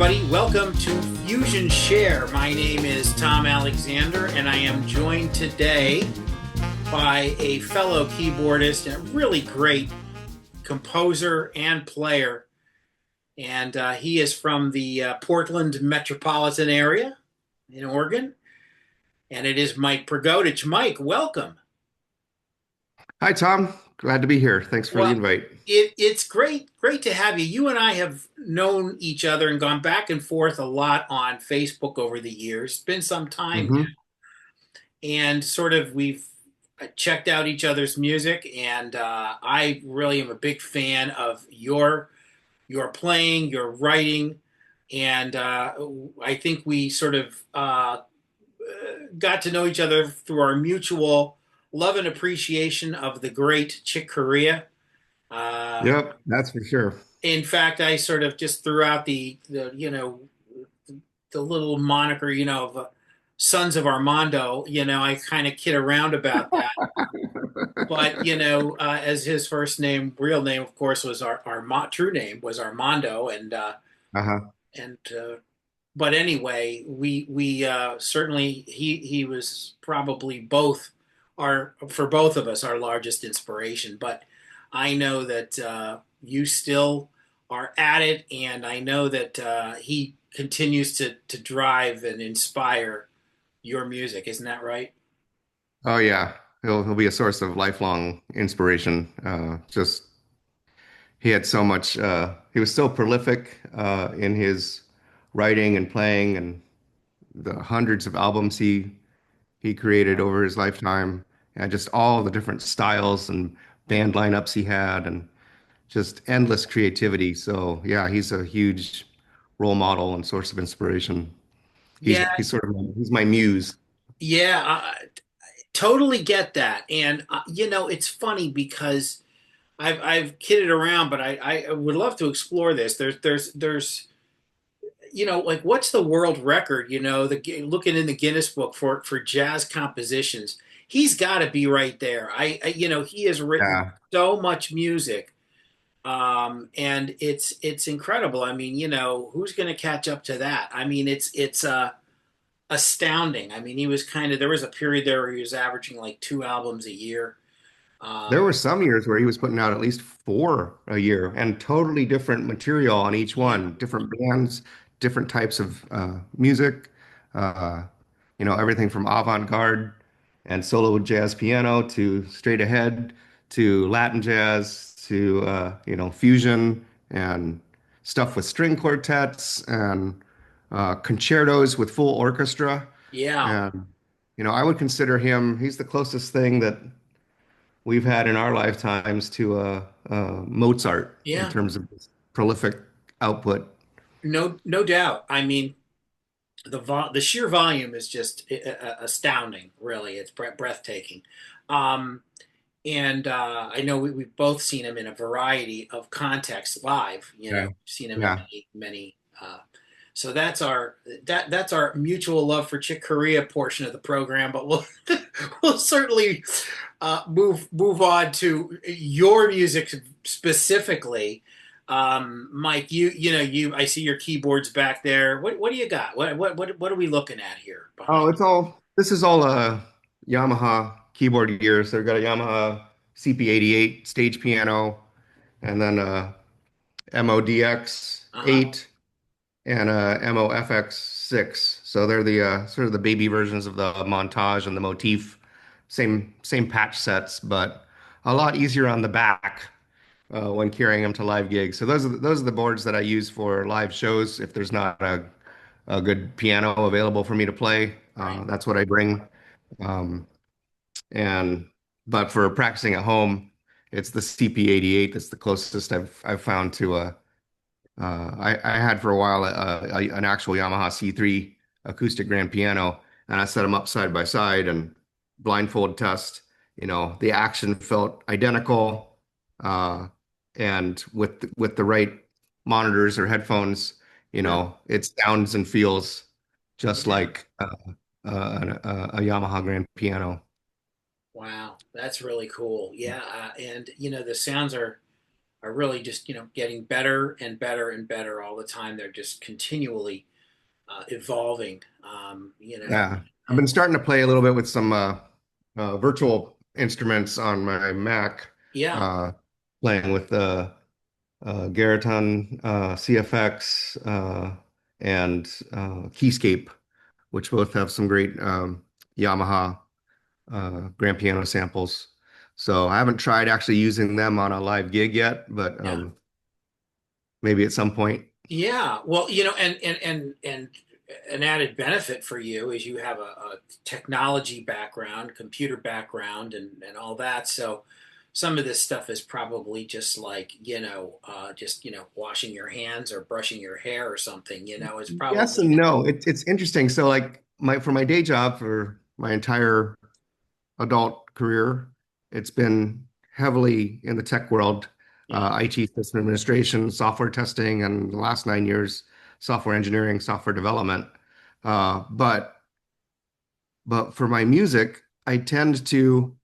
everybody. Welcome to FusionShare. My name is Tom Alexander, and I am joined today by a fellow keyboardist and a really great composer and player. And he is from the Portland metropolitan area in Oregon. And it is Mike Prigodich. Mike, welcome. Hi, Tom. Glad to be here. Thanks for the Well, invite. it's great to have you. You and I have known each other and gone back and forth a lot on Facebook over the years. It's been some time, Hmm. and sort of we've checked out each other's music, and I really am a big fan of your playing, your writing, and I think we sort of got to know each other through our mutual love and appreciation of the great Chick Corea. Uh, Yep, that's for sure. in fact, I sort of just threw out the the little moniker, of Sons of Armando. I kind of kid around about that, but as his first name, real name, of course, was our true name was Armando, Uh-huh. and but anyway, we certainly he was probably both our for both of us our largest inspiration. But I know that you still are at it, and I know that he continues to drive and inspire your music. Isn't that right? Oh yeah, he'll be a source of lifelong inspiration. Just he had so much. He was so prolific in his writing and playing, and the hundreds of albums he created over his lifetime, and just all the different styles and band lineups he had, and just endless creativity. So yeah, he's a huge role model and source of inspiration. He's Yeah, he's sort of he's my muse. yeah, I totally get that. And it's funny because I've kidded around, but I would love to explore this. There's like what's the world record? Looking in the Guinness book for jazz compositions, he's got to be right there. He has written Yeah, so much music, and it's incredible. I mean, who's going to catch up to that? I mean, it's astounding. I mean, he was there was a period there where he was averaging like two albums a year. there Um, were some years where he was putting out at least four a year and totally different material on each yeah, one, different bands, different types of music. Uh, everything from avant-garde and solo jazz piano to straight ahead to Latin jazz to fusion and stuff with string quartets and concertos with full orchestra. yeah, And I would consider he's the closest thing that we've had in our lifetimes to Mozart in yeah. terms of prolific output. No doubt. I mean, the sheer volume is just astounding. Really, it's breathtaking. Um, and I know we've both seen him in a variety of contexts live. Yeah. Seen him in Yeah. many. So that's our mutual love for Chick Corea portion of the program. But we'll we'll certainly move on to your music specifically. Mike, you I see your keyboards back there. What do you got? What are we looking at here behind? Oh, this is all Yamaha keyboard gear. So they've got a Yamaha CP88 stage piano and then a MODX Uh-huh. 8 and a MOFX 6. So they're the sort of the baby versions of the montage and the motif. Same patch sets, but a lot easier on the back when carrying them to live gigs. So those are the boards that I use for live shows. If there's not a good piano available for me to play, Right. that's what I bring. Um, and but for practicing at home, it's the CP88 that's the closest I've found to I had for a while an actual Yamaha C3 acoustic grand piano, and I set them up side by side and blindfold test. The action felt identical, uh, and with the right monitors or headphones, Yeah. it sounds and feels just Yeah. like a Yamaha grand piano. Wow. That's really cool. Yeah. And the sounds are are really just getting better and better and better all the time. They're just continually evolving. Yeah. I've been And starting to play a little bit with some virtual instruments on my Mac, yeah, uh, playing with the Garaton CFX and Keyscape, which both have some great Yamaha grand piano samples. So I haven't tried actually using them on a live gig yet, but yeah. maybe at some point. Yeah, well, and an added benefit for you is you have a technology background, computer background, and all that. So some of this stuff is probably just like just washing your hands or brushing your hair or something. It's Yes probably and no. It's interesting. So like my day job for my entire adult career, it's been heavily in the tech world, yeah, IT system administration, software testing, and the last 9 years, software engineering, software development. Uh, but but for my music, I tend to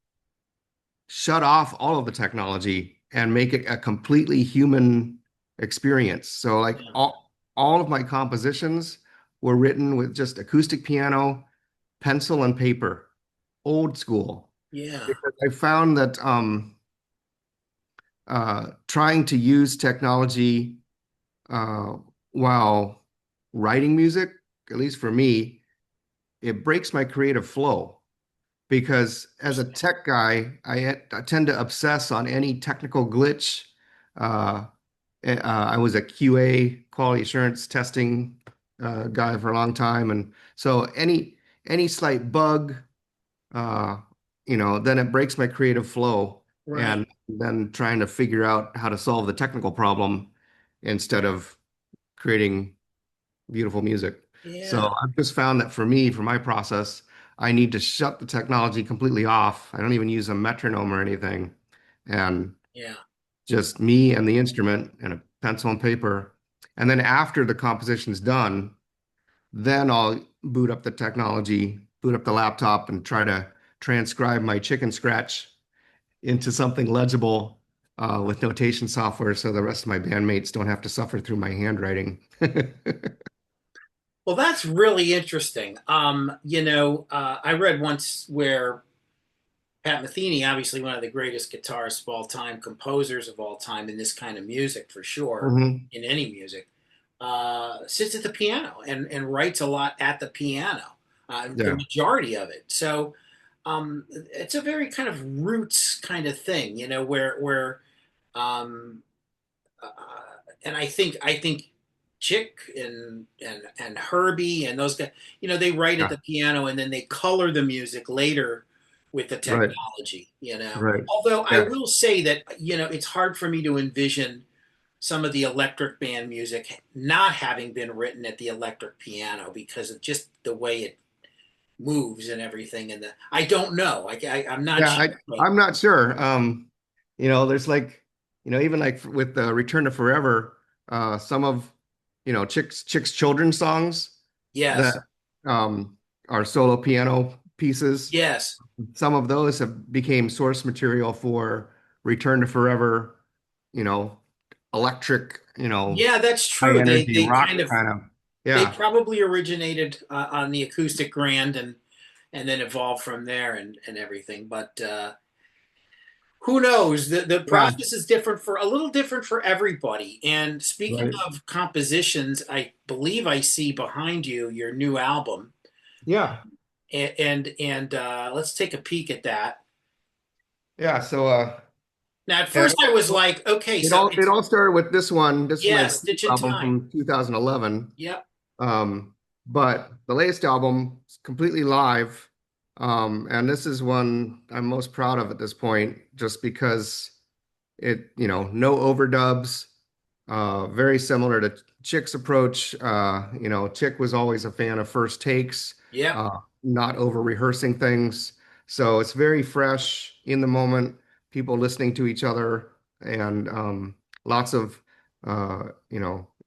shut off all of the technology and make it a completely human experience. So like yeah, all of my compositions were written with just acoustic piano, pencil and paper, old school. yeah, Because I found that trying to use technology uh, while writing music, at least for me, it breaks my creative flow. Because as a tech guy, I tend to obsess on any technical glitch. Uh, I was a QA, quality assurance testing guy for a long time, and so any slight bug, uh, then it breaks my creative flow, right, and then trying to figure out how to solve the technical problem instead of creating beautiful music. yeah, So I've just found that for me, for my process, I need to shut the technology completely off. I don't even use a metronome or anything. And yeah, just me and the instrument and a pencil and paper. And then after the composition's done, then I'll boot up the technology, boot up the laptop, and try to transcribe my chicken scratch into something legible with notation software so the rest of my bandmates don't have to suffer through my handwriting. well, that's really interesting. I read once where Pat Metheny, obviously one of the greatest guitarists of all time, composers of all time in this kind of music for sure, Mhm. in any music, sits at the piano and writes a lot at the piano, the Yeah. majority of it. So it's a very kind of roots kind of thing, where um, uh, and I think Chick and Herbie and those guys, they write at Yeah. the piano and then they color the music later with the Right. technology. Right. Although I Yeah. will say that it's hard for me to envision some of the electric band music not having been written at the electric piano because of just the way it moves and everything. And I don't know. I'm not Yeah. sure, but I'm not sure. There's like, even like with Return to Forever, some of, Chick's children's songs that yes, are solo piano pieces. yes. Some of those have became source material for Return to Forever, you know, electric, Yeah, that's high true. They energy they kind rock of kind of. they Yeah. probably originated on the acoustic grand and then evolved from there and everything. But who knows? The Yeah. process is different for a little different for everybody. And speaking Right. of compositions, I believe I see behind you your new album, Yeah. and let's take a peek at that. Yeah. So, Now, at yeah, first, I was like, okay, it so all it it's all started with this one. This is my yeah, first Stitch in album Time. from 2011. Yep. But the latest album is completely live. And this is one I'm most proud of at this point, just because no overdubs, very similar to Chick's approach. Chick was always a fan of first takes, Yep. uh, not over rehearsing things. So it's very fresh in the moment, people listening to each other, and lots of,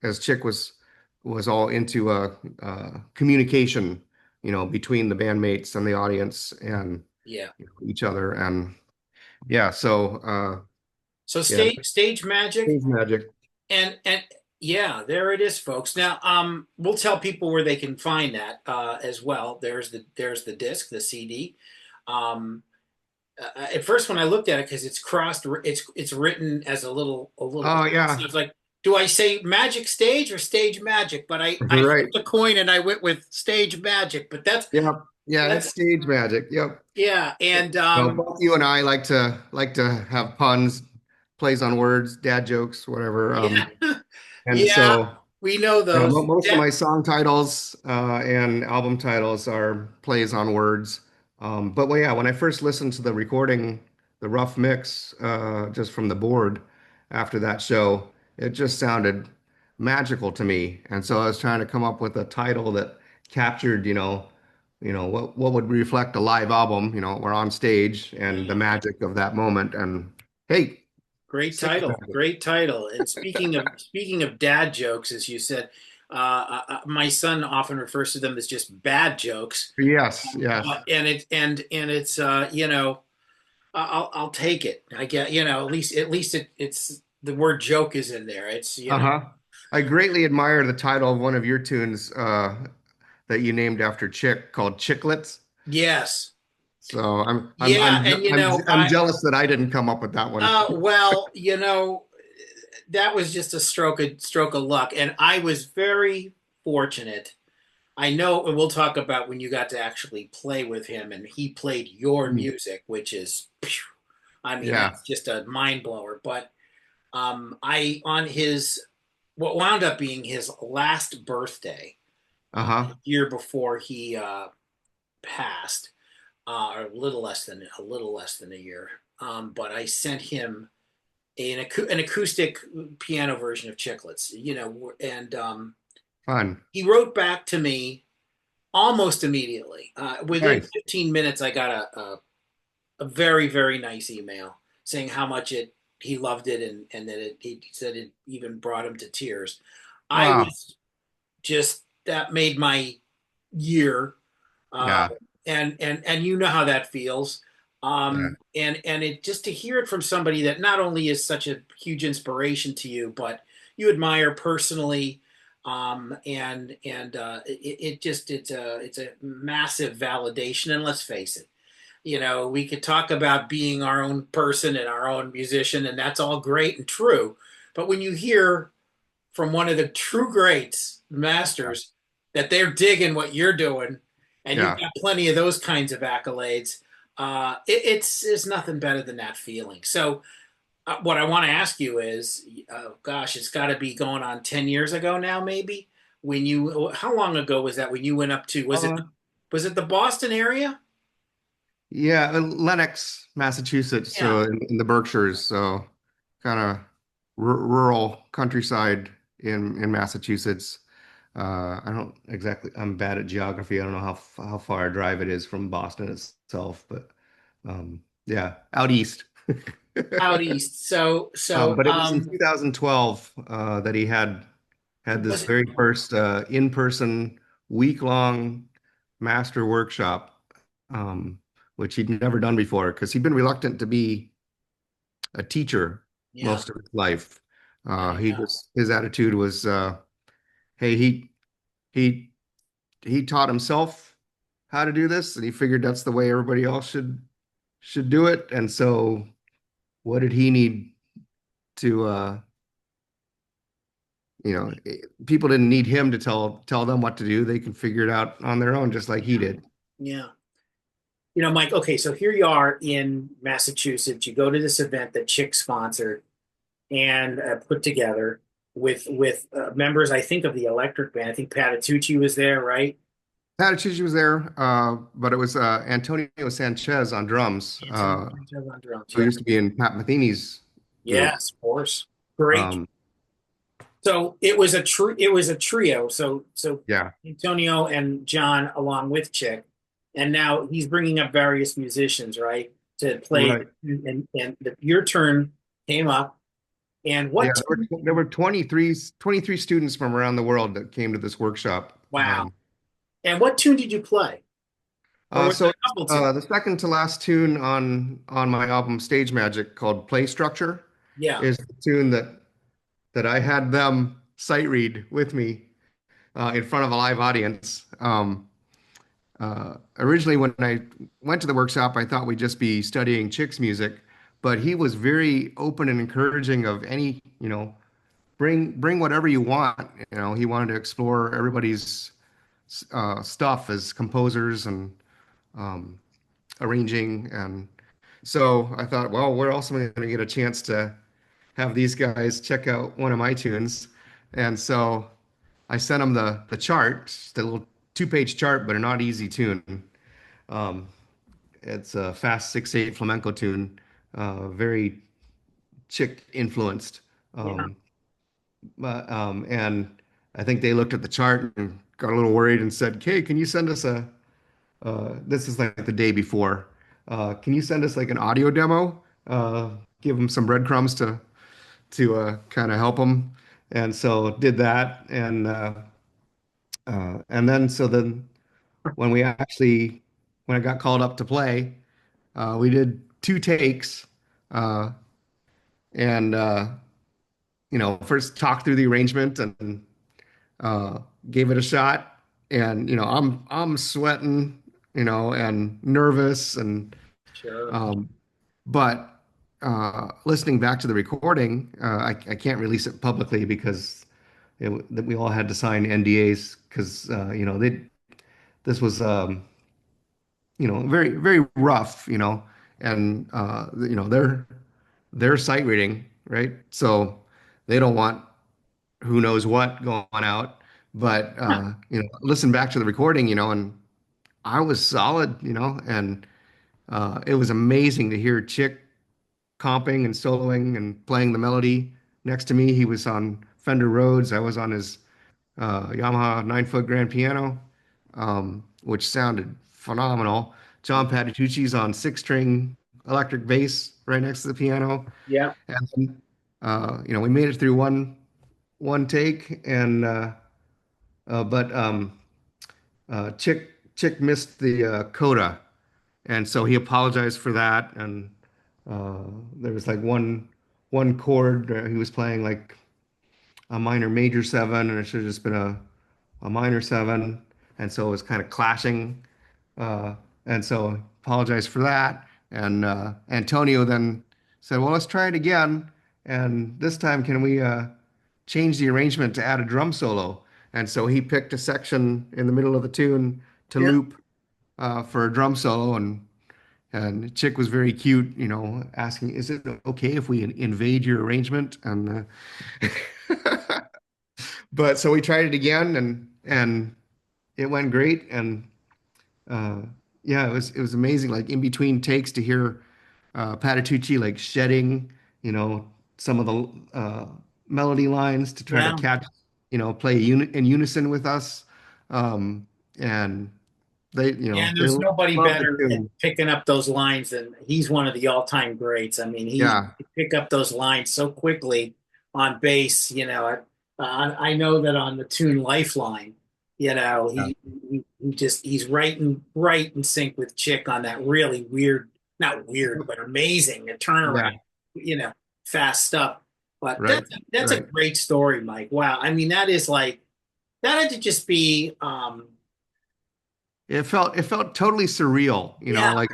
as Chick was all into communication, between the bandmates and the audience and Yeah. each other. And yeah, so So Yeah, stage magic stage magic. and yeah, there it is, folks. Now, we'll tell people where they can find that as well. There's the disc, the CD. Um, at first, when I looked at it, because it's crossed, it's written as a little. Oh So yeah, it's like, do I say magic stage or stage magic? But I right. flipped a coin and I went with stage magic. But Yep. Yeah, it's that's stage magic. Yep. yeah, and No, both you and I like to have puns, plays on words, dad jokes, whatever. yeah, And yeah, so we know yeah, those. most of my song titles and album titles are plays on words. But well, yeah, when I first listened to the recording, the rough mix just from the board after that show, it just sounded magical to me. And so I was trying to come up with a title that captured, what would reflect a live album. We're on stage and the Yeah. magic of that moment. And hey, Great stage title, magic. great title. And speaking of dad jokes, as you said, my son often refers to them as just bad jokes. Yes, yes. And it's I'll take it. I get at least it's the word joke is in there. It's Uh-huh. I greatly admire the title of one of your tunes that you named after Chick called Chicklets. yes, So I'm I'm yeah, I'm and I'm I'm jealous that I didn't come up with that one. well, that was just a stroke of luck, and I was very fortunate. I know, and we'll talk about when you got to actually play with him and he played your Mm. music, which is, phew, I mean, Yeah. that's just a mind blower. But I on his what wound up being his last birthday, Uh-huh. the year before he passed, or a little less than a year. But I sent him an acoustic piano version of Chicklets, and Fun. he wrote back to me almost immediately. Within Nice. 15 minutes, I got a very, very nice email saying how much he loved it and that he said it even brought him to tears. I Wow. was just that made my year, uh, Yeah. and you know how that feels. Yeah. And it just to hear it from somebody that not only is such a huge inspiration to you, but you admire personally, and it's a massive validation. And let's face it, we could talk about being our own person and our own musician, and that's all great and true. But when you hear from one of the true greats, masters, that they're digging what you're doing, and you've Yeah. got plenty of those kinds of accolades. It's nothing better than that feeling. So, what I want to ask you is, gosh, it's got to be going on 10 years ago now, maybe. How long ago was that when you went up to? Uh, Was it the Boston area? yeah, Lenox, Massachusetts, Yeah. so in the Berkshires, so kind of rural countryside in Massachusetts. I don't exactly, I'm bad at geography. I don't know how far a drive it is from Boston itself, but yeah, out east. Out east. So, But it was in 2012 that he had this was it? very first in-person week-long master workshop, um, which he'd never done before because he'd been reluctant to be a teacher Yeah, most of his life. I know. His attitude was, hey, he he taught himself how to do this, and he figured that's the way everybody else should do it. And so, what did he need to people didn't need him to tell them what to do. They could figure it out on their own, just like he Yeah, did. yeah. Mike. Okay, so here you are in Massachusetts. You go to this event that Chick sponsored and put together with members, I think, of the Electric Band. I think Patitucci was there, right? Patitucci was there, but it was Antonio Sanchez on drums, Anthony Sanchez on drums. who Yeah. used to be in Pat Metheny's group. Yes, of course. Great. Um, So it was a trio. So yeah, Antonio and John along with Chick, and now he's bringing up various musicians, right, to play. right. And your turn came up. And Yeah, what tune? there were 23 students from around the world that came to this workshop. Wow. And what tune did you play? Or was it So a couple tunes? the second to last tune on my album Stage Magic called Play Structure. Yeah. is the tune that I had them sight read with me in front of a live audience. Originally, when I went to the workshop, I thought we'd just be studying Chick's music, but he was very open and encouraging of any, bring whatever you want. He wanted to explore everybody's stuff as composers and um, arranging. And so I thought, well, where else am I going to get a chance to have these guys check out one of my tunes? And so I sent them the chart, just a little two-page chart, but a not easy tune. Um, it's a fast 6/8 flamenco tune, very chick influenced. Yeah. Um, and I think they looked at the chart and got a little worried and said, "Okay, can you send us this is like the day before. Can you send us like an audio demo? Give them some breadcrumbs to kind of help them." And so did that, and then when when I got called up to play, we did two takes, uh, and first talked through the arrangement and uh, gave it a shot. And I'm sweating, and nervous, and Sure. um, but listening back to the recording, I can't release it publicly because that we all had to sign NDAs because this was very very rough, and they're sight reading, right? So they don't want who knows what going out. But listen back to the recording, and I was solid, and it was amazing to hear Chick comping and soloing and playing the melody next to me. He was on Fender Rhodes. I was on his Yamaha 9-foot grand piano, which sounded phenomenal. John Patitucci's on six-string electric bass right next to the piano. Yeah. And then, we made it through one take, and but Chick missed the coda, and so he apologized for that. And uh, there was like one chord he was playing like a minor major seven, and it should have just been a minor seven, and so it was kind of clashing. Uh, and so apologized for that. And Antonio then said, "Well, let's try it again. And this time, can we change the arrangement to add a drum solo?" And so he picked a section in the middle of the tune to Yeah. loop for a drum solo. And Chick was very cute, asking, "Is it okay if we invade your arrangement?" And but so we tried it again, and it went great. And uh, yeah, it was amazing. Like in between takes to hear Patitucci like shedding, you know, some of the melody lines to try to Yeah. catch, play in unison with us. And they, Yeah, and they there's nobody love the better at tune. picking up those lines than he's one of the all-time greats. I mean, he Yeah, pick up those lines so quickly on bass. I know that on the tune Lifeline, yeah, he's right in sync with Chick on that really weird, not weird, but amazing the yeah, turnaround, you know, fast stuff. But right, that's a right. great story, Mike. Wow. I mean, that had to just be It felt totally surreal, yeah, like,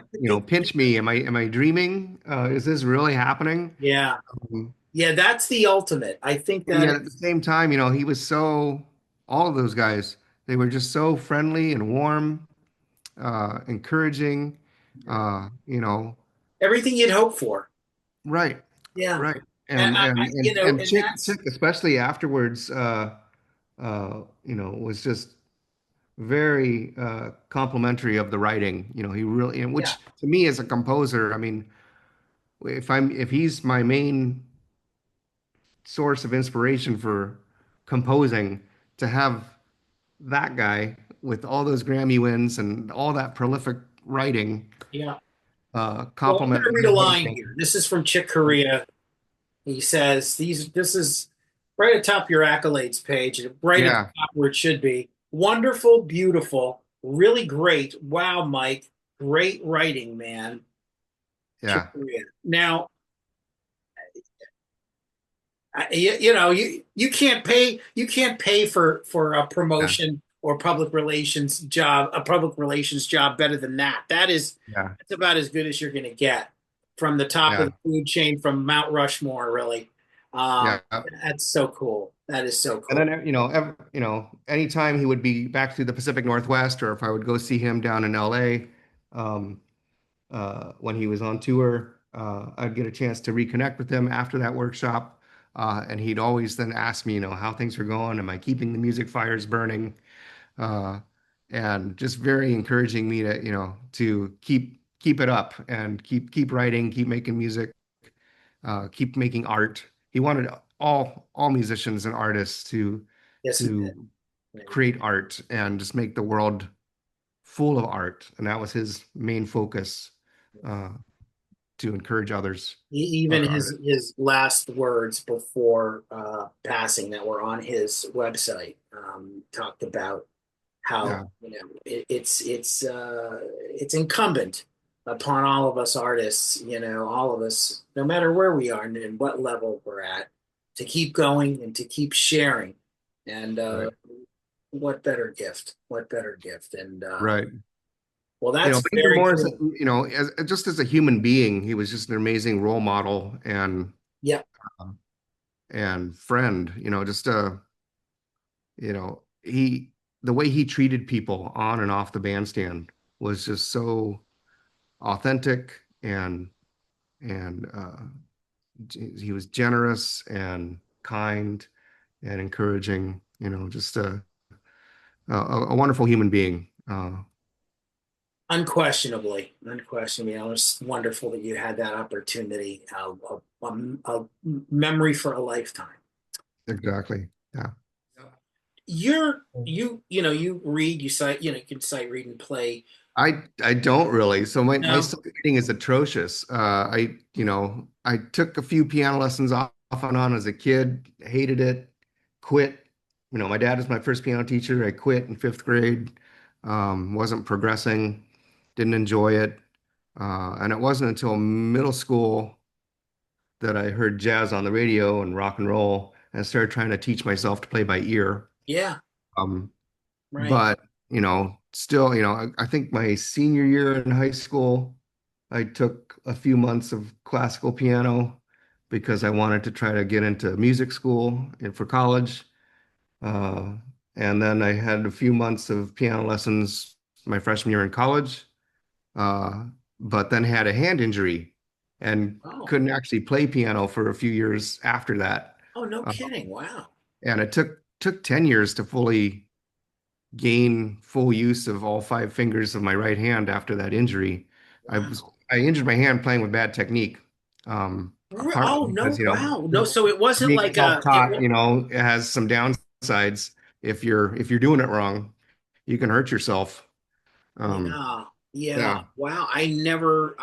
pinch me. Am I dreaming? Is this really happening? yeah. Um, Yeah, that's the ultimate. I think And that yet at the same time, he was all of those guys, they were just so friendly and warm, encouraging, uh, you know, everything you'd hope for. right, Yeah. right. And And and and, and and Chick, especially afterwards, was just very complimentary of the writing. He really, and yeah, which to me as a composer, I mean, if he's my main source of inspiration for composing, to have that guy with all those Grammy wins and all that prolific writing, yeah. Well, I'm going compliment to read my a line writing. here. This is from Chick Corea. He says, this is right atop your accolades page, right at the Yeah, top where it should be. Wonderful, beautiful, really great. Wow, Mike. Great writing, man. Chick yeah, Corea. Now, You can't pay for a Yeah, promotion or public relations job better than that. yeah, That's about as good as you're going to get from the top of yeah, the food chain, from Mount Rushmore, really. Um, yeah. that's so cool. That is so And cool. then, anytime he would be back to the Pacific Northwest, or if I would go see him down in LA, um, when he was on tour, I'd get a chance to reconnect with him after that workshop. And he'd always then ask me, how things are going. Am I keeping the music fires burning? Uh, and just very encouraging me to keep it up and keep writing, keep making music, keep making art. He wanted all musicians and artists to Yes, he did. to create art and just make the world full of art, and that was his main focus, uh, to encourage others, Even other artists. his last words before passing that were on his website talked about how Yeah, it's incumbent upon all of us artists, all of us, no matter where we are and what level we're at, to keep going and to keep sharing. And right, what better gift? What better gift? And right. well, that's But even very more, cool. just as a human being, he was just an amazing role model Yeah. and friend. Just he the way he treated people on and off the bandstand was just so authentic and he was generous and kind and encouraging. Just a wonderful human being. Unquestionably, unquestionably, it was wonderful that you had that opportunity. A memory for a lifetime. Exactly. Yeah. You read, you cite, you can cite, read, and play. I don't really. So my No. sight reading is atrocious. I took a few piano lessons off and on as a kid, hated it, quit. My dad was my first piano teacher. I quit in fifth grade. Wasn't progressing, didn't enjoy it. And it wasn't until middle school that I heard jazz on the radio and rock and roll and started trying to teach myself to play by ear. Yeah. Um, Right. but still, I think my senior year in high school, I took a few months of classical piano because I wanted to try to get into music school and for college. Uh, and then I had a few months of piano lessons my freshman year in college, uh, but then had a hand injury and Oh. couldn't actually play piano for a few years after that. Oh, no Uh, kidding. Wow. and it took 10 years to fully gain full use of all five fingers of my right hand after that injury. Wow. I injured my hand playing with bad technique. Partly Oh, no. because, Wow. No. So it wasn't being like self-taught, it has some downsides. If you're doing it wrong, you can hurt yourself. Um, yeah. Yeah. yeah, Wow. I never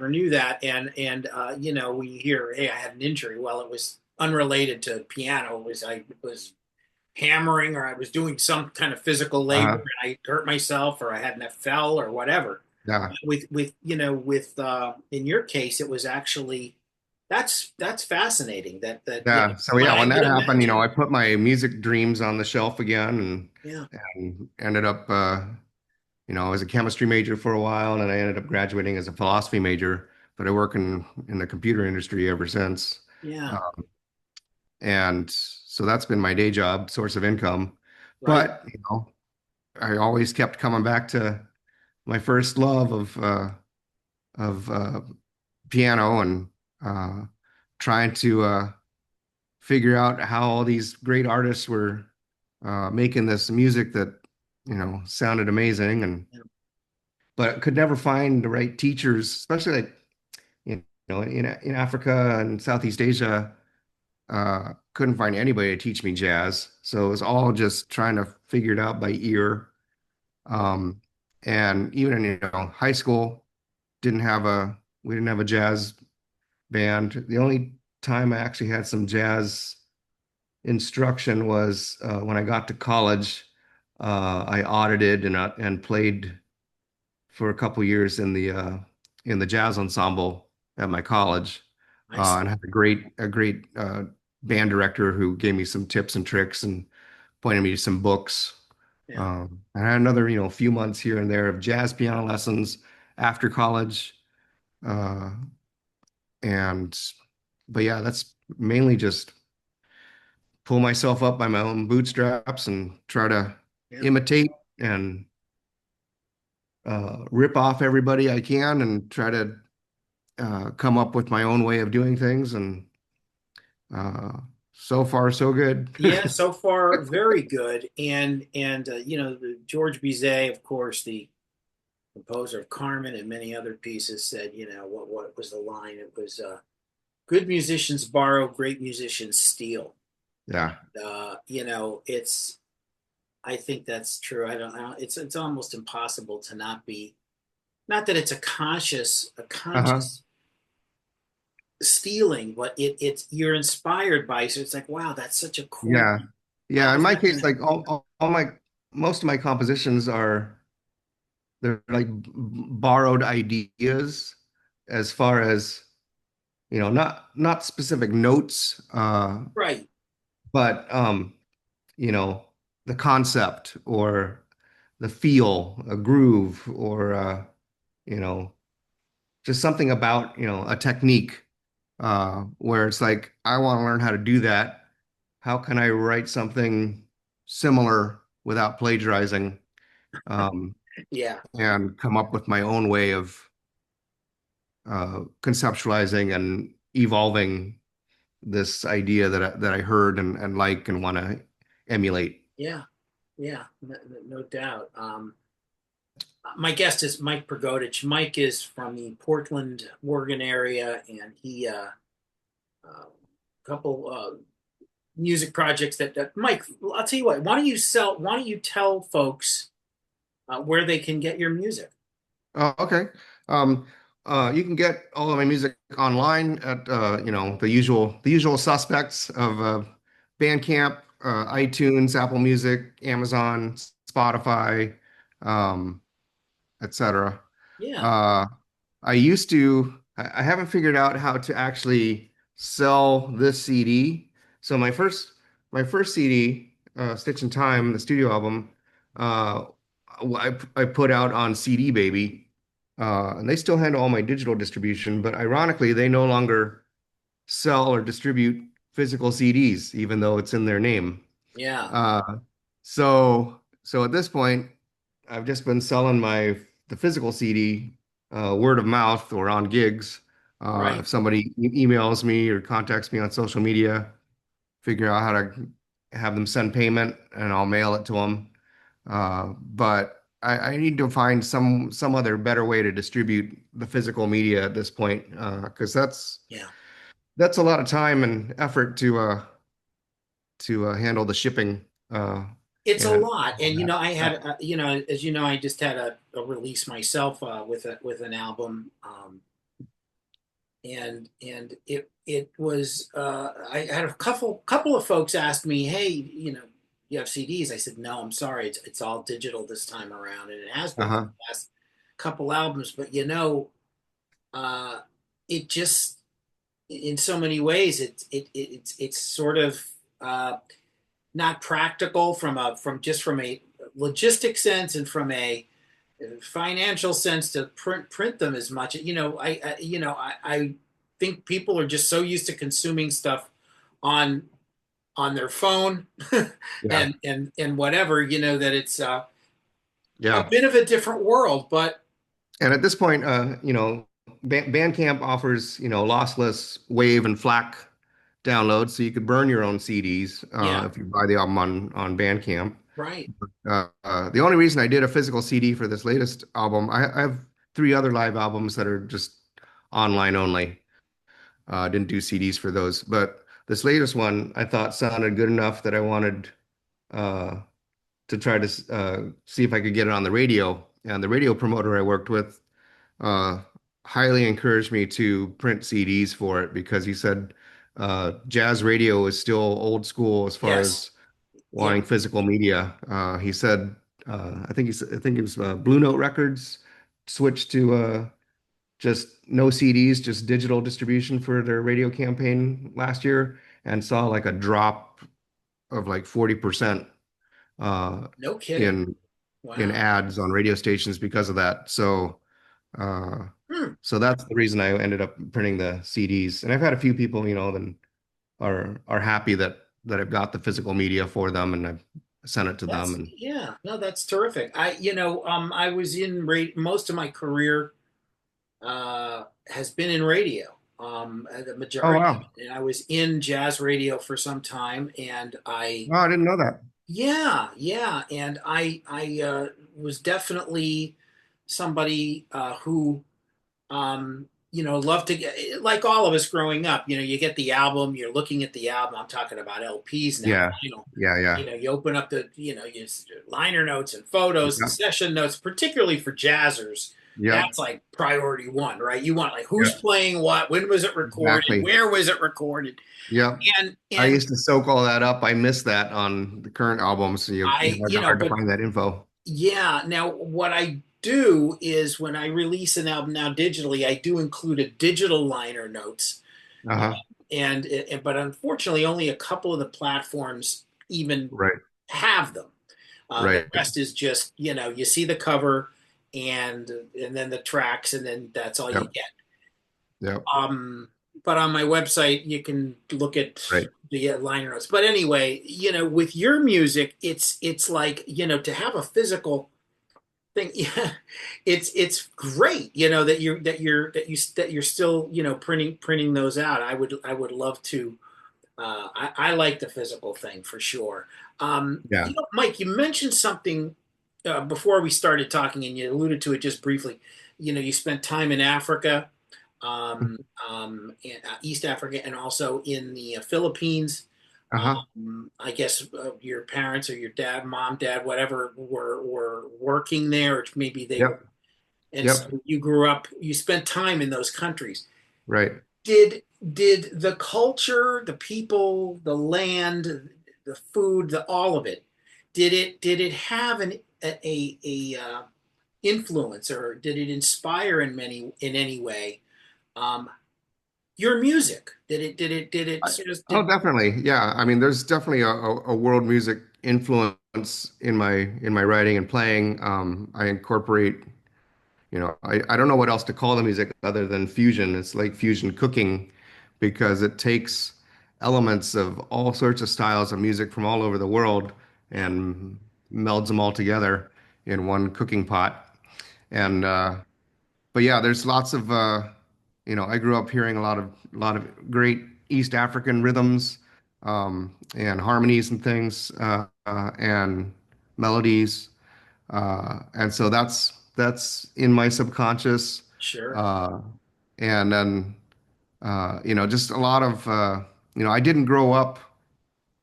knew that. And when you hear, hey, I had an injury, well, it was unrelated to piano. I was hammering, or I was doing some kind of physical labor uh, and I hurt myself, or I had an fell or whatever. yeah, With in your case, it was actually that's fascinating. yeah. So But yeah, I when would that happened, imagine, I put my music dreams on the shelf again yeah. and ended up, I was a chemistry major for a while, and then I ended up graduating as a philosophy major. But I work in the computer industry ever since, Yeah. uh, and so that's been my day job, source of income. Right. But I always kept coming back to my first love of piano and uh, trying to figure out how all these great artists were making this music that sounded amazing, and Yeah. but could never find the right teachers, especially like in Africa and Southeast Asia. Couldn't find anybody to teach me jazz, so it was all just trying to figure it out by ear. Um, and even in high school, didn't have a we didn't have a jazz band. The only time I actually had some jazz instruction was when I got to college. I audited and played for a couple years in the jazz ensemble at my college, I see. and had a great band director who gave me some tips and tricks and pointed me to some books. Yeah. I had another, few months here and there of jazz piano lessons after college. Uh, and, but yeah, that's mainly just pull myself up by my own bootstraps and try to Yeah. imitate and rip off everybody I can and try to come up with my own way of doing things. And uh, so far, so good. Yeah, so far very good. And George Bizet, of course, the composer of Carmen and many other pieces, said, what was the line? It was good musicians borrow, great musicians steal. Yeah. It's I think that's true. I don't it's almost impossible to not be, not that it's a conscious Uh-huh. stealing, but it's you're inspired by, so it's like, wow, that's such a cool, Yeah. how Yeah. In is my that case, gonna, like all my, most of my compositions are, they're like borrowed ideas as far as, not specific notes, right. but, you know, the concept or the feel, a groove, or, you know, just something about, a technique, where it's like, I want to learn how to do that. How can I write something similar without plagiarizing, um, Yeah. and come up with my own way of conceptualizing and evolving this idea that I heard and like and want to emulate. Yeah. Yeah, no doubt. My guest is Mike Prigodich. Mike is from the Portland, Oregon area, and he couple music projects that Mike. I'll tell you what. Why don't you tell folks where they can get your music? Oh, okay. Um, you can get all of my music online at the usual suspects of Bandcamp, iTunes, Apple Music, Amazon, Spotify, um, etc. Yeah. Uh, I haven't figured out how to actually sell this CD. So my first CD, Stitch in Time, the studio album, uh, I put out on CD Baby, and they still handle all my digital distribution, but ironically, they no longer sell or distribute physical CDs, even though it's in their name. Yeah. Uh, so at this point, I've just been selling the physical CD, word of mouth or on gigs. Right. If somebody emails me or contacts me on social media, figure out how to have them send payment, and I'll mail it to them. But I need to find some other better way to distribute the physical media at this point, because Yeah. that's a lot of time and effort to handle the shipping. It's a And lot, and I uh, had, as you know, I just had a release myself with an album, and it was, I had a couple of folks ask me, hey, you have CDs? I said, no, I'm sorry, it's all digital this time around, and it has been for uh-huh. the last couple albums, but uh, it just, in so many ways, it's sort of not practical from a logistic sense and from a financial sense to print them as much. I think people are just so used to consuming stuff on their phone Yeah. and whatever, that it's a Yeah. bit of a different world. But And at this point, Bandcamp offers, lossless WAV and FLAC downloads, so you could burn your own CDs, yeah, if you buy the album on Bandcamp. right, The only reason I did a physical CD for this latest album, I have three other live albums that are just online only. Didn't do CDs for those, but this latest one I thought sounded good enough that I wanted uh, to try to see if I could get it on the radio. And the radio promoter I worked with uh, highly encouraged me to print CDs for it because he said jazz radio is still old school as far yes, as yeah, wanting physical media. He said, I think it was Blue Note Records switched to just no CDs, just digital distribution for their radio campaign last year. and saw like a drop of like 40% uh, No kidding. in Wow. ads on radio stations because of that. Uh, Hmm. so that's the reason I ended up printing the CDs. And I've had a few people, then are happy that I've got the physical media for them and I've sent it to them. That's And yeah, no, that's terrific. I was in most of my career has been in radio. The oh majority of wow, it. And I was in jazz radio for some time, and I oh I didn't know that. yeah, yeah, and I was definitely somebody who love to get like all of us growing up. You get the album, you're looking at the album. I'm talking about LPs now, Yeah, vinyl. yeah, yeah, You open up you liner notes and photos and yeah, session notes, particularly for jazzers. yep, That's like priority one, right? You want like who's yep, playing what, when was it recorded, exactly. where was it recorded, Yep. I and used to soak all that up. I miss that on the current albums. I, Hard to but find that info. yeah. Now, what I do is when I release an album now digitally, I do include a digital liner notes. Uh, Uh-huh. but unfortunately, only a couple of the platforms even Right, have them. The right. rest is just you see the cover and then the tracks, and then that's all you Yep, get. yep, Um, but on my website, you can look at right. the liner notes. But anyway, with your music, it's like to have a physical thing. Yeah, it's great. That you're still printing those out. I would love to. I like the physical thing for sure. Yeah. Mike, you mentioned something before we started talking, and you alluded to it just briefly. You spent time in Africa, East Africa, and also in the Philippines. Uh-huh. I guess your parents or your dad, mom, dad, whatever, were working there, or maybe they were, Yep. and so Yep. you grew up. You spent time in those countries. Right. Did the culture, the people, the land, the food, the all of it, did it have a influence, or did it inspire in any way your music? Did it sort of Oh, did definitely. Yeah. I mean, there's definitely a world music influence in my writing and playing. I incorporate, I don't know what else to call the music other than fusion. It's like fusion cooking because it takes elements of all sorts of styles of music from all over the world yeah, and melds them all together in one cooking pot. And but yeah, there's lots of I grew up hearing a lot of great East African rhythms and harmonies and things and melodies, and so that's in my subconscious, sure, uh, and then just a lot of I didn't grow up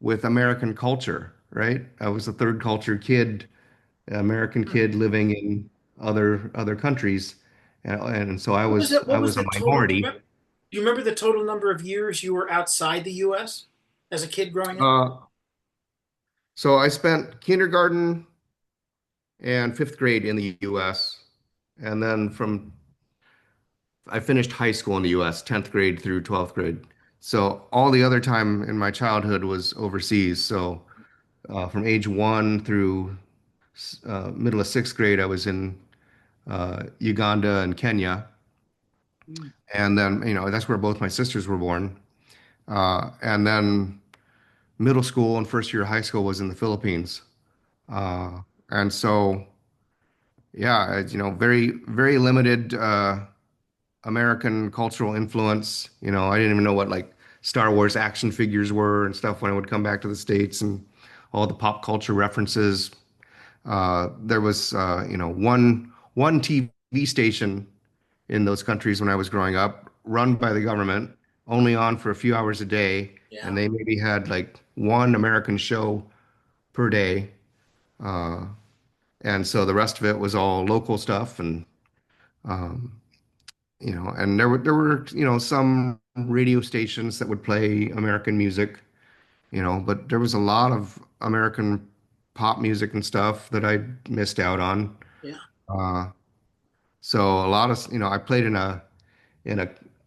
with American culture, right? I was a third culture kid, American hmm. kid living in other countries, and so What was it? I What was was a the total? Do you minority. remember, do you remember the total number of years you were outside the U.S. as a kid growing up? Uh, so I spent kindergarten and fifth grade in the U.S., and then from I finished high school in the U.S., 10th grade through 12th grade. So all the other time in my childhood was overseas. So from age 1 through middle of sixth grade, I was in Uganda and Kenya. Hmm. And then, that's where both my sisters were born. And then middle school and first year of high school was in the Philippines. Uh, and so, yeah, very, very limited American cultural influence. I didn't even know what like Star Wars action figures were and stuff when I would come back to the States and all the pop culture references. There was, one TV station in those countries when I was growing up, run by the government, only on for a few hours a day, Yeah, and they maybe had like one American show per day. Uh, and so the rest of it was all local stuff, and um, and there were some radio stations that would play American music, but there was a lot of American pop music and stuff that I missed out on. yeah. Uh, so a lot of, I played in a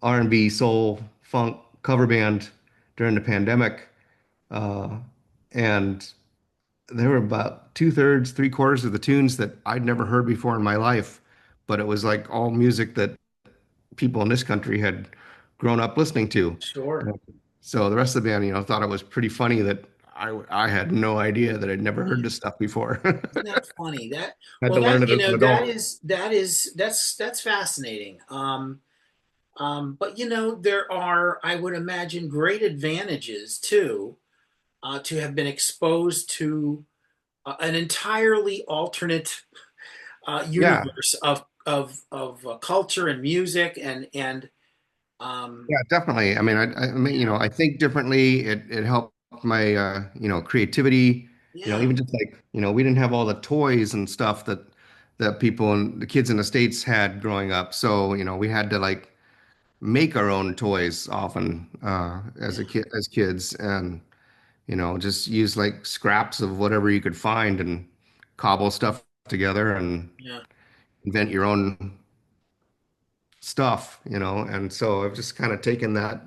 R&B soul funk cover band during the pandemic, uh, and there were about two-thirds, three-quarters of the tunes that I'd never heard before in my life, but it was like all music that people in this country had grown up listening to. Sure. So the rest of the band, thought it was pretty funny that I had no idea that I'd never heard Yeah. this stuff before. Isn't that funny? Had to Well, learn that it as an adult. that's fascinating. But there are, I would imagine, great advantages too, to have been exposed to an entirely alternate Yeah, universe of culture and music and um, yeah, definitely. I mean, yeah, I think differently. It helped my creativity. yeah, Even just like, we didn't have all the toys and stuff that people and the kids in the States had growing up. So, we had to like make our own toys often as a yeah, kid as kids, and just use like scraps of whatever you could find and cobble stuff together and yeah, invent your own stuff. And so I've just kind of taken that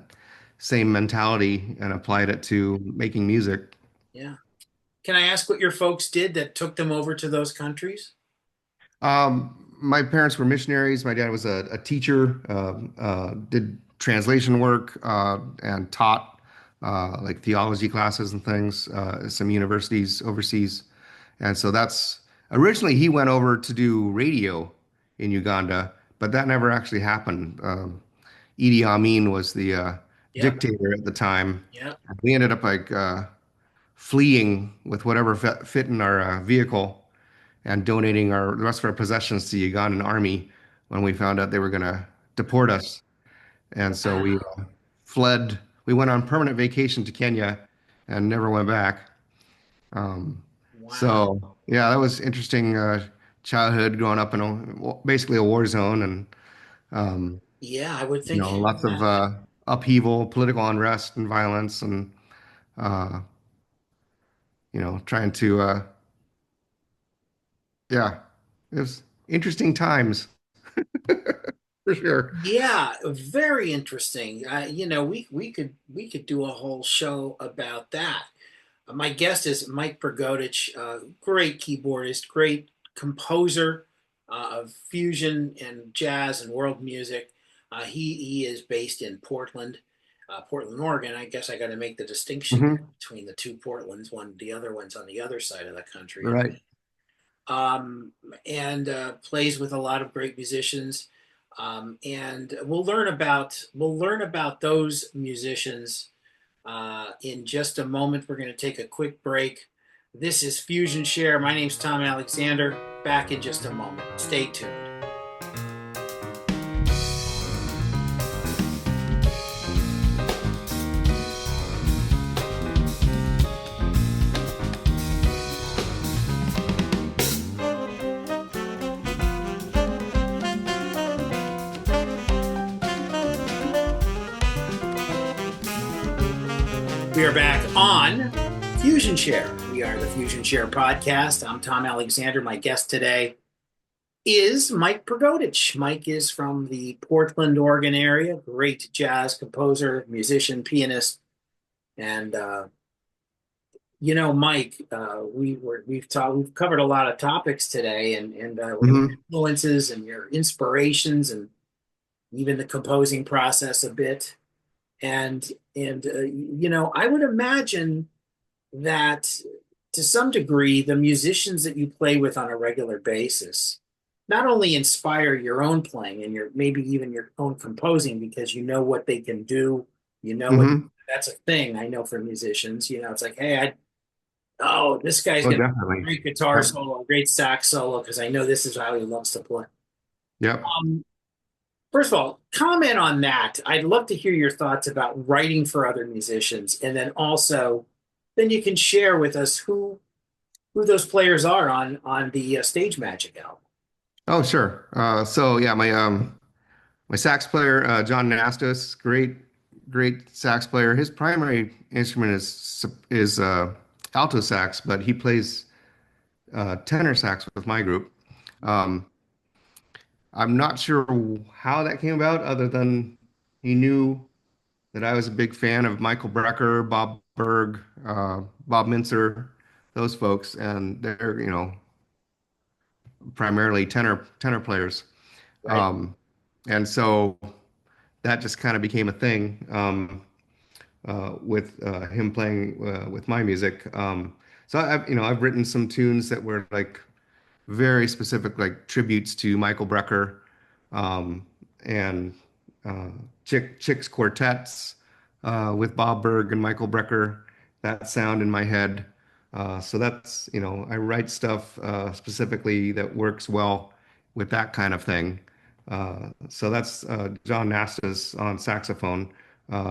same mentality and applied it to making music. yeah. Can I ask what your folks did that took them over to those countries? My parents were missionaries. My dad was a teacher, did translation work, and taught like theology classes and things at some universities overseas. And so that's originally he went over to do radio in Uganda, but that never actually happened. Idi Amin was the Yep, dictator at the time. yep. We ended up like fleeing with whatever fit in our vehicle and donating the rest of our possessions to the Ugandan army when we found out they were going to deport us. And so we Wow, fled. We went on permanent vacation to Kenya and never went back. Um, wow. so yeah, that was interesting childhood growing up in basically a war zone, and um, Yeah, I would think lots of that. upheaval, political unrest, and violence, and uh, trying to yeah, it was interesting times for sure. Yeah, very interesting. We could do a whole show about that. My guest is Mike Prigodich, great keyboardist, great composer of fusion and jazz and world music. He is based in Portland, Oregon. I guess I got to make the distinction Hmm. between the two Portlands. The other one's on the other side of the country, Right. um, and plays with a lot of great musicians. And we'll learn about those musicians in just a moment. We're going to take a quick break. This is Fusion Share. My name's Tom Alexander. Back in just a moment. Stay tuned. We are back on Fusion Share. We are the Fusion Share podcast. I'm Tom Alexander. My guest today is Mike Prigodich. Mike is from the Portland, Oregon area. Great jazz composer, musician, pianist, and Mike, we've covered a lot of topics today, and your Hmm. influences and your inspirations, and even the composing process a bit. And I would imagine that to some degree, the musicians that you play with on a regular basis not only inspire your own playing and your maybe even your own composing because you know what they can do, you know what Hmm. that's a thing I know for musicians. It's like, hey, this guy's Oh, gonna definitely. great guitar Yep. solo, great sax solo because I know this is how he loves to play. Yep. Um, First of all, comment on that. I'd love to hear your thoughts about writing for other musicians, and then also, then you can share with us who those players are on the Stage Magic album. Oh, sure. So yeah, my sax player, John Nastus, great sax player. His primary instrument is alto sax, but he plays tenor sax with my group. Um, I'm not sure how that came about, other than he knew. that I was a big fan of Michael Brecker, Bob Berg, Bob Mintzer, those folks, and they're, primarily tenor players. Right. Um, and so that just kind of became a thing with him playing with my music. So I've written some tunes that were like very specific, like tributes to Michael Brecker, um, and uh, Chicks quartets with Bob Berg and Michael Brecker. That sound in my head. So that's, I write stuff specifically that works well with that kind of thing. So that's John Nasta's on saxophone.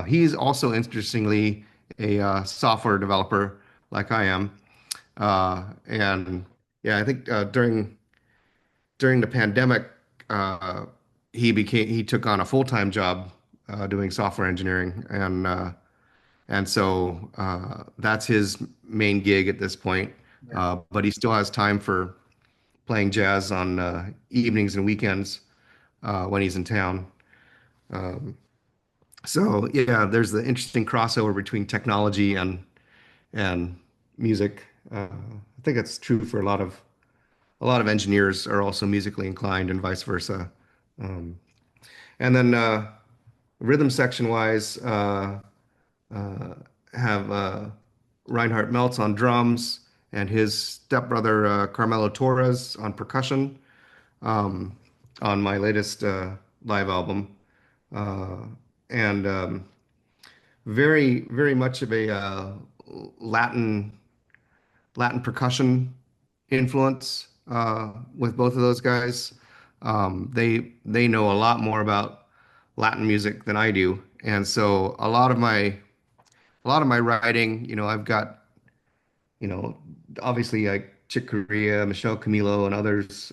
He's also interestingly a software developer like I am. And yeah, I think during the pandemic, uh, he took on a full-time job doing software engineering, and so that's his main gig at this point. Yeah. But he still has time for playing jazz on evenings and weekends when he's in town. Um, so yeah, there's the interesting crossover between technology and music. I think it's true for a lot of engineers are also musically inclined and vice versa. Um, and then rhythm section wise, uh, have Reinhard Meltz on drums and his stepbrother Carmelo Torres on percussion um, on my latest live album. Uh, and very, very much of a Latin Latin percussion influence with both of those guys. They know a lot more about Latin music than I do, and so a lot of my writing, I've got, you know, obviously like Chick Corea, Michelle Camilo, and others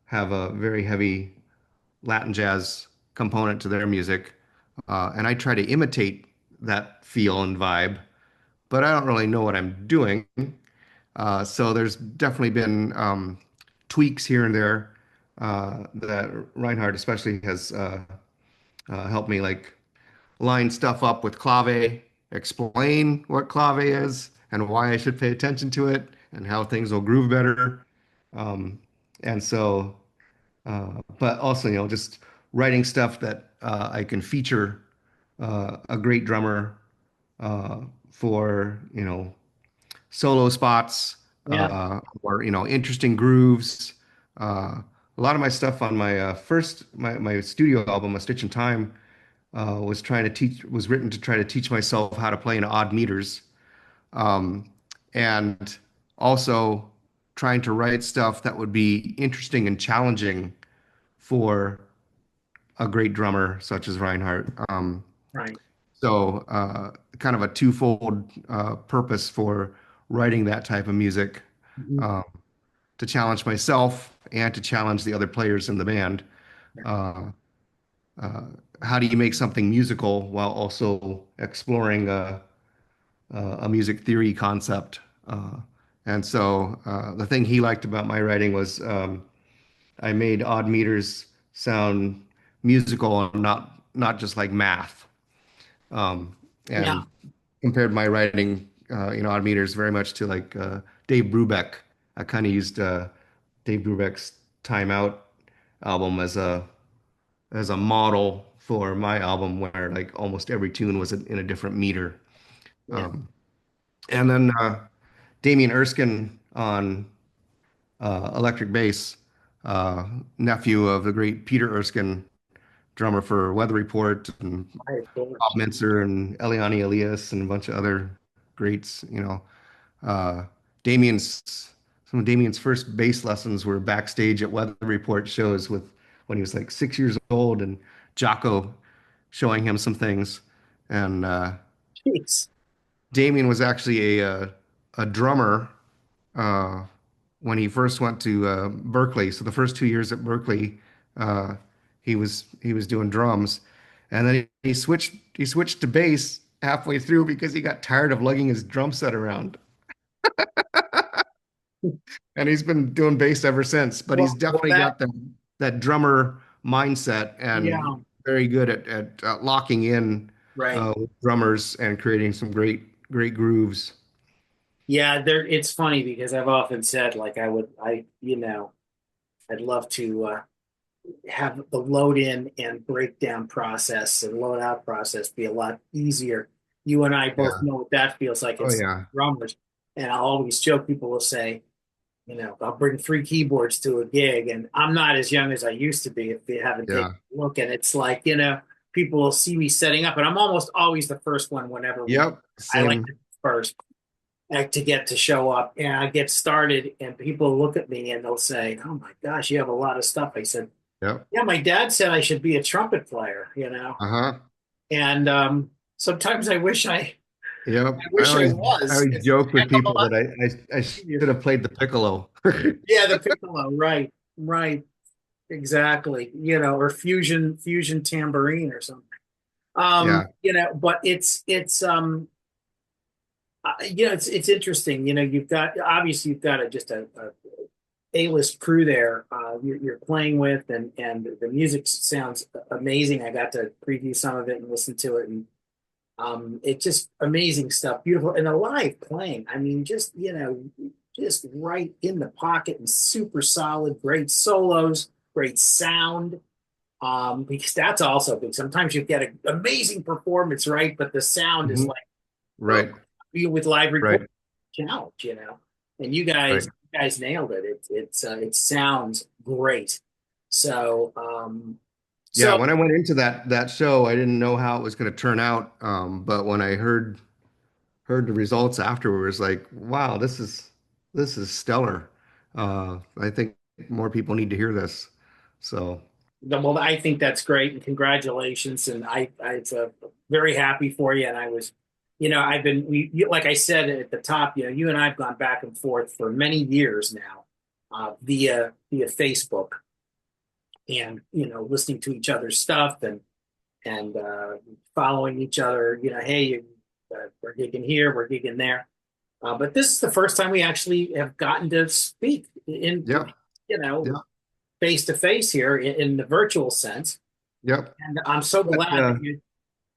have a very heavy Latin jazz component to their music, and I try to imitate that feel and vibe, but I don't really know what I'm doing. So there's definitely been tweaks here and there that Reinhardt especially has helped me like line stuff up with clave, explain what clave is and why I should pay attention to it and how things will groove better. Um, and so, but also, just writing stuff that I can feature a great drummer uh, for, solo spots Yeah. or interesting grooves. A lot of my stuff on my my studio album, A Stitch in Time, was written to try to teach myself how to play in odd meters, um, and also trying to write stuff that would be interesting and challenging for a great drummer such as Reinhardt. Right. So kind of a twofold purpose for writing that type of music, Mhm. um, to challenge myself and to challenge the other players in the band. Uh, uh, how do you make something musical while also exploring a music theory concept? And so the thing he liked about my writing was I made odd meters sound musical and not just like math. Um, Yeah. and compared my writing, odd meters very much to like Dave Brubeck. I kind of used Dave Brubeck's Time Out album as a model for my album, where like almost every tune was in a different meter. Yeah. Um, and then Damien Erskine on electric bass, uh, nephew of the great Peter Erskine, drummer for Weather Report and Right, of Bob course. Mintzer and Eliane Elias and a bunch of other greats. Uh, Damien's some of Damien's first bass lessons were backstage at Weather Report shows with when he was like 6 years old, and Jocko showing him some things. And Jeez. Damien was actually a drummer uh, when he first went to Berkeley. So the first 2 years at Berkeley, uh, he was doing drums, and then he switched to bass halfway through because he got tired of lugging his drum set around. And he's been doing bass ever since. But he's Well, definitely got that drummer mindset yeah, and very good at locking in. Right. with drummers and creating some great grooves. Yeah, there it's funny because I've often said like I'd love to have the load in and breakdown process and load out process be a lot easier. You and I both Yeah. know what that feels like Oh as yeah. drummers. And I'll always joke, people will say, I'll bring three keyboards to a gig, and I'm not as young as I used to be if you haven't taken Yeah. a look. And it's like, people will see me setting up, and I'm almost always the first one whenever Yep. I like Same. to be first to get to show up. And I get started, and people look at me and they'll say, "Oh my gosh, you have a lot of stuff." I said, Yep. "Yeah, my dad said I should be a trumpet player, Uh-huh. And sometimes Yep. I wish I I was. always It's a joke with heck of a people lot that I easier. should have played the piccolo. Yeah, the piccolo, right, right, exactly. Or fusion tambourine or something. Yeah. But it's interesting. You've got a A-list crew there you're playing with, and the music sounds amazing. I got to preview some of it and listen to it, and it's just amazing stuff, beautiful, and a live playing. I mean, just right in the pocket and super solid, great solos, great sound. Because that's also big. Sometimes you get an amazing performance, right? But the sound is Mhm. like Right. with live Right. recording challenge. And Right. you guys nailed it. It sounds great. So Yeah, so when I went into that show, I didn't know how it was going to turn out. But when I heard the results afterwards, like, wow, this is stellar. I think more people need to hear this. So, well, I think that's great, and congratulations. And it's very happy for you. And I was, I've been, like I said at the top, you and I've gone back and forth for many years now, via Facebook, and listening to each other's stuff, and following each other. Hey, we're gigging here, we're gigging there. But this is the first time we actually have gotten to speak yep, you know, yep, face to face here in the virtual sense. yep. And I'm so But, glad that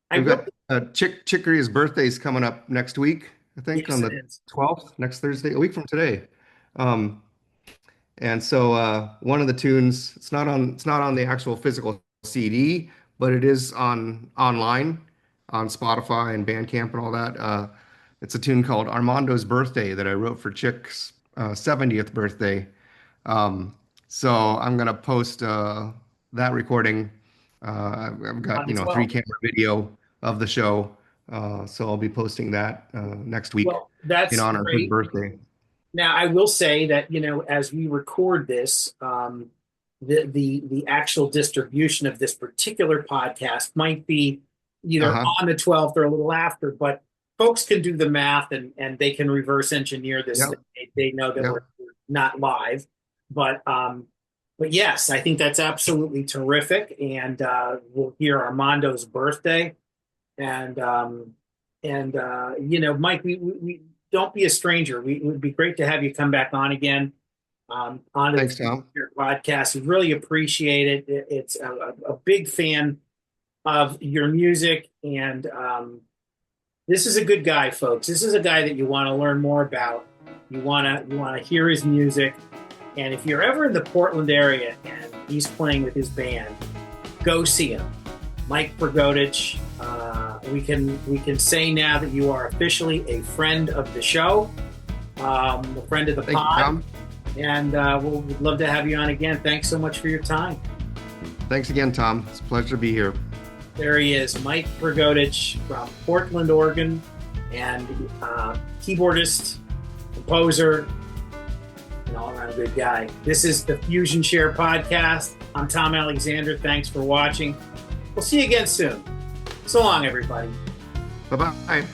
I we've really, got Chick birthday's coming up next week, I think yes, on it the is. 12th, next Thursday, a week from today. Um, And so one of the tunes, it's not on the actual physical CD, but it is online on Spotify and Bandcamp and all that. It's a tune called Armando's Birthday that I wrote for Chick's 70th birthday. Um, so I'm gonna post that recording. I've On got the three 12th. camera video of the show. So I'll be posting that next week Well, in that's honor of his great. birthday. Now, I will say that, as we record this, the actual distribution of this particular podcast might be either Uh-huh. on the 12th or a little after, but folks can do the math, and they can reverse engineer this. Yep. They know that we're Yep. not live, but yes, I think that's absolutely terrific. And we'll hear Armando's birthday. And Mike, we don't be a stranger. It would be great to have you come back on again, onto Thanks, the Tom. podcast. We really appreciate it. It's a big fan of your music, and this is a good guy, folks. This is a guy that you want to learn more about. You want to hear his music, and if you're ever in the Portland area and he's playing with his band, go see him. Mike Prigodich. We can say now that you are officially a friend of the show, a friend of the Thank you, pod, Tom. and we'd love to have you on again. Thanks so much for your time. Thanks again, Tom. It's a pleasure to be here. There he is, Mike Prigodich from Portland, Oregon, and keyboardist, composer, an all-around good guy. This is the FusionShare Podcast. I'm Tom Alexander. Thanks for watching. We'll see you again soon. So long, everybody. Bye-bye.